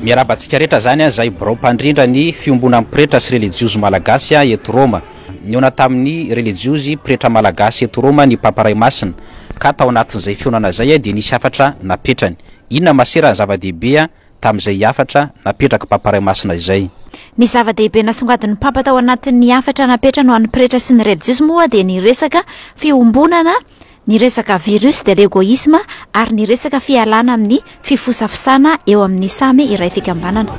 Miarabantsika rehetra zany zay braopandrindra ny fiombona pretra sy religiozy malagasy eto Roma. Niona tamin'ny religiozy pretra malagasy eto Roma ny Papa Raimasina ka tao anatin'izay fionana zay dia nisy afatra napetrany. Inona masera ny zava-dehibe tamin'izay afatra napetraka Papa Raimasina izay? Ny zava-dehibe nasongadin'ny Papa tao anatin'ny afatra napetrany ho an'ny pretra sy ny religiozy moa dia ny resaka fiombonana, ny resaka virus de l'égoïsme ary ny resaka fialana amin'ny fifosafosana eo amin'ny samy iray fikambanana.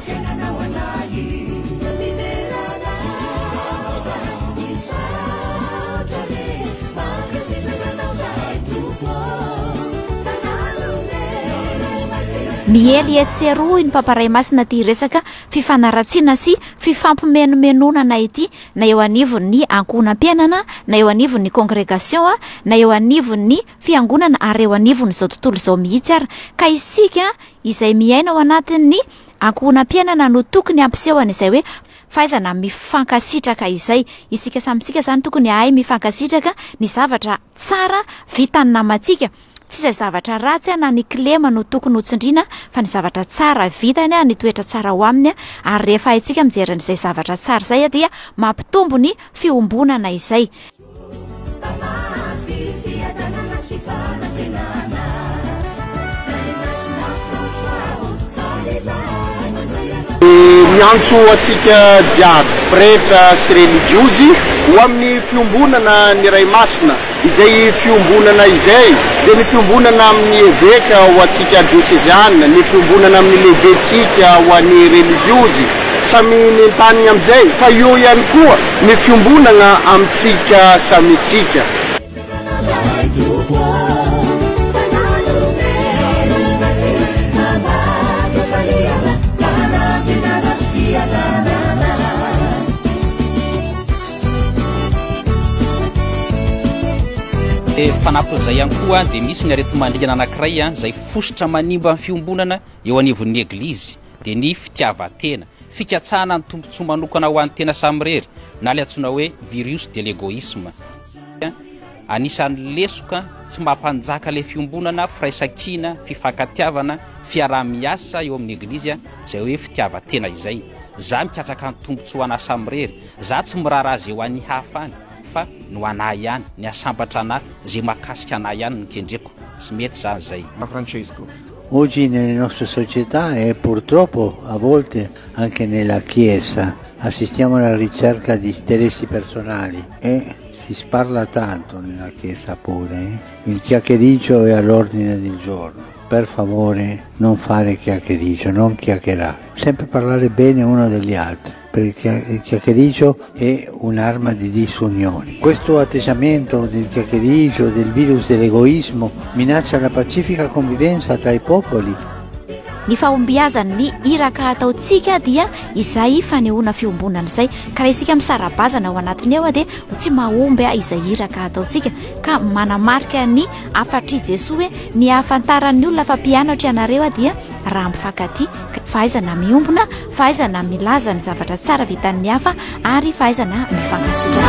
Miely etseroa ny Papa Raimasina ty resaka fifanaratsiana sy fifampimenomenonana ity na eo anivon'ny ankohonam-piainana, na eo anivon'ny congrégation, na eo anivon'ny fiangonana ary eo anivon'izao tontolo izao mihitsy ary ka isika izay miaina ao anatin'ny ankohonam-piainana no tokony ampisehoana izay hoe fahaizana mifankasitraka izay. Isika samitsika zany tokony ahay mifankasitraka ny zavatra tsara vitany namantsika. Tsy izay zavatra ratsy na ny kilema no tokony hotsindrina fa ny zavatra tsara vitany ny toetra tsara ho aminy ary rehefa haitsika mijery n'izay zavatra tsara izay dia mampitombo ny fiombonana izay. Miantso atsika jiaby pretra sy religiozy ho amin'ny fiombonana ny Raimasina. Izay fiombonana izay dia ny fiombonana amin'ny eveka ho atsika diocésaine, ny fiombonana amin'ny levetsika ho an'ny religiozy samy nentaniny amin'izay, fa eo ihany koa ny fiombonana amintsika samitsika. Fanampin'izay ihany koa dia misy ny aretimandrigana anankiray izay fosotra manimba ny fiombonana eo anivon'ny eglizy dia ny fitiavan-tena, fikatsahana ny tombontsoa manokana ho an'ny tena samirery na ilay antsoina hoe virus de l'égoïsme. Anisan'ny lesoka tsy mampanjaka ilay fiombonana, firaisan-kina, fifankatiavana, fiarah-miasa eo amin'ny eglizy izay hoe fitiavan-tena izay. Za mikatsaka ny tombontsoa ana samirery, za tsy mirara azy eo an'ny hafa any fa no ana ihany, ny asambatra ana zay makasika ana ihany ny kendreko. Tsy mety zany zay. Francesco. Oggi nelle nostre società e purtroppo a volte anche nella Chiesa assistiamo alla ricerca di interessi personali e si parla tanto nella Chiesa pure. Il chiacchiericcio è all'ordine del giorno. Per favore non fare chiacchiericcio, non chiacchierare, sempre parlare bene uno degli altri, perché il chiacchiericcio è un'arma di disunione. Questo atteggiamento del chiacchiericcio, del virus dell'egoismo, minaccia la pacifica convivenza tra i popoli. Ny fahombiazan'ny iraka ataontsika dia izay fanehoana fiombonana izay ka raha isika misara-bazana ao anatiny ao dia tsy mahomby izay iraka ataontsika ka manamarika ny afatry Jesoa hoe ny ahafantaran'ny olona fa mpianatra ianareo dia raha mifankatia, fahaizana miombona, fahaizana milaza ny zavatra tsara vitan'ny hafa ary fahaizana mifankasitraka.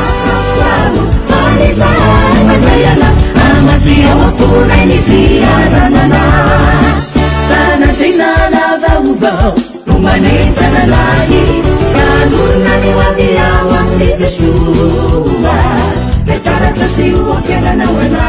Tanantinana vaovao no manentana lahy kalona ny hoavy ao amin'ny Jesoa, le taratra sy ho fiainana ho anao.